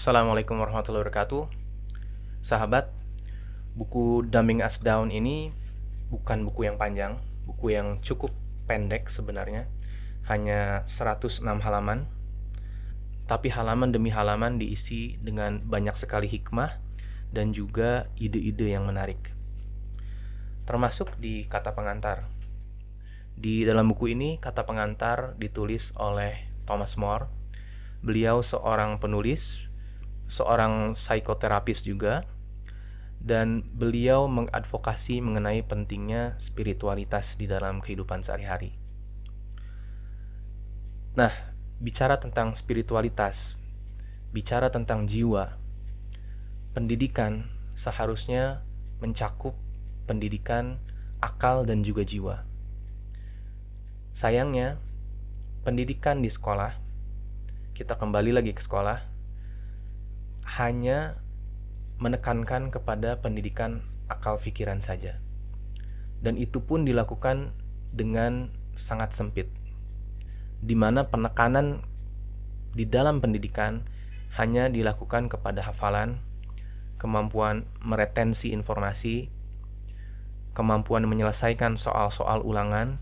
Assalamualaikum warahmatullahi wabarakatuh. Sahabat, buku Dumbing Us Down ini bukan buku yang panjang, buku yang cukup pendek sebenarnya, hanya 106 halaman, tapi halaman demi halaman diisi dengan banyak sekali hikmah dan juga ide-ide yang menarik. Termasuk di kata pengantar. Di dalam buku ini, kata pengantar ditulis oleh Thomas More. Beliau seorang penulis, seorang psikoterapis juga, dan beliau mengadvokasi mengenai pentingnya spiritualitas di dalam kehidupan sehari-hari. Nah, bicara tentang spiritualitas, bicara tentang jiwa, pendidikan seharusnya mencakup pendidikan akal dan juga jiwa. Sayangnya, pendidikan di sekolah, kita kembali lagi ke sekolah, hanya menekankan kepada pendidikan akal pikiran saja. Dan itu pun dilakukan dengan sangat sempit, di mana penekanan di dalam pendidikan hanya dilakukan kepada hafalan, kemampuan meretensi informasi, kemampuan menyelesaikan soal-soal ulangan,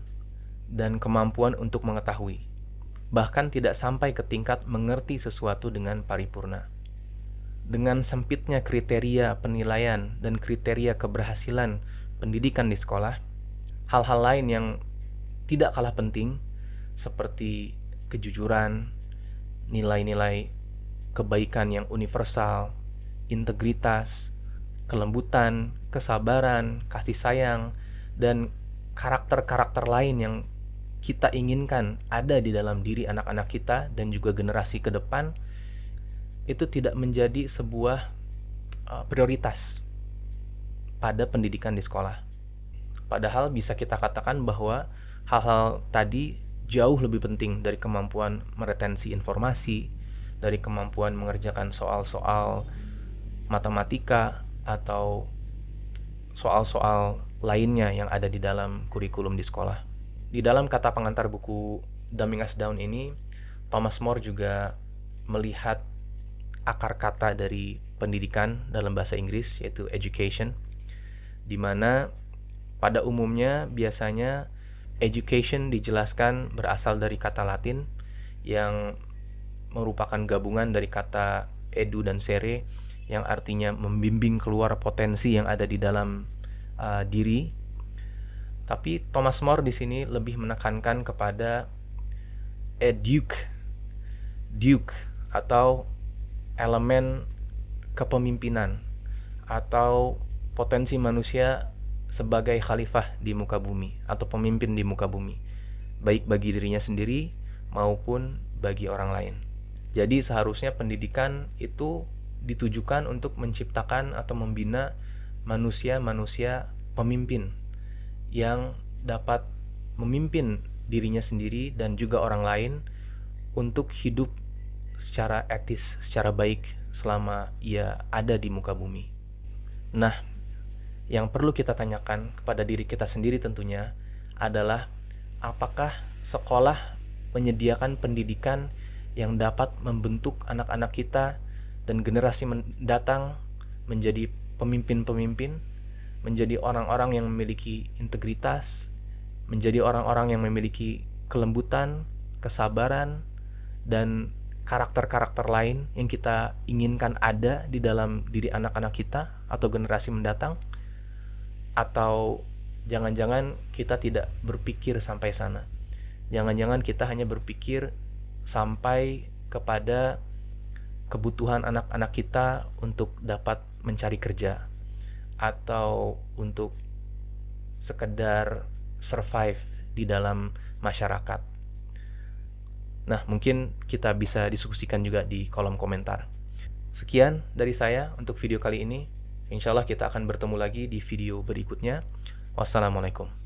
dan kemampuan untuk mengetahui. Bahkan tidak sampai ke tingkat mengerti sesuatu dengan paripurna. Dengan sempitnya kriteria penilaian dan kriteria keberhasilan pendidikan di sekolah, hal-hal lain yang tidak kalah penting seperti kejujuran, nilai-nilai kebaikan yang universal, integritas, kelembutan, kesabaran, kasih sayang, dan karakter-karakter lain yang kita inginkan ada di dalam diri anak-anak kita dan juga generasi ke depan, itu tidak menjadi sebuah prioritas pada pendidikan di sekolah. Padahal bisa kita katakan bahwa hal-hal tadi jauh lebih penting dari kemampuan meretensi informasi, dari kemampuan mengerjakan soal-soal matematika atau soal-soal lainnya yang ada di dalam kurikulum di sekolah. Di dalam kata pengantar buku Dumbing Us Down ini, Thomas More juga melihat akar kata dari pendidikan dalam bahasa Inggris, yaitu education, di mana pada umumnya biasanya education dijelaskan berasal dari kata Latin yang merupakan gabungan dari kata edu dan sere, yang artinya membimbing keluar potensi yang ada di dalam diri. Tapi Thomas More di sini lebih menekankan kepada eduke atau elemen kepemimpinan atau potensi manusia sebagai khalifah di muka bumi atau pemimpin di muka bumi, baik bagi dirinya sendiri maupun bagi orang lain. Jadi seharusnya pendidikan itu ditujukan untuk menciptakan atau membina manusia-manusia pemimpin yang dapat memimpin dirinya sendiri dan juga orang lain untuk hidup secara etis, secara baik selama ia ada di muka bumi. Nah, yang perlu kita tanyakan kepada diri kita sendiri tentunya adalah apakah sekolah menyediakan pendidikan yang dapat membentuk anak-anak kita dan generasi mendatang menjadi pemimpin-pemimpin, menjadi orang-orang yang memiliki integritas, menjadi orang-orang yang memiliki kelembutan, kesabaran, dan karakter-karakter lain yang kita inginkan ada di dalam diri anak-anak kita atau generasi mendatang. Atau jangan-jangan kita tidak berpikir sampai sana. Jangan-jangan kita hanya berpikir sampai kepada kebutuhan anak-anak kita untuk dapat mencari kerja atau untuk sekedar survive di dalam masyarakat. Nah, mungkin kita bisa diskusikan juga di kolom komentar. Sekian dari saya untuk video kali ini. Insya Allah kita akan bertemu lagi di video berikutnya. Wassalamualaikum.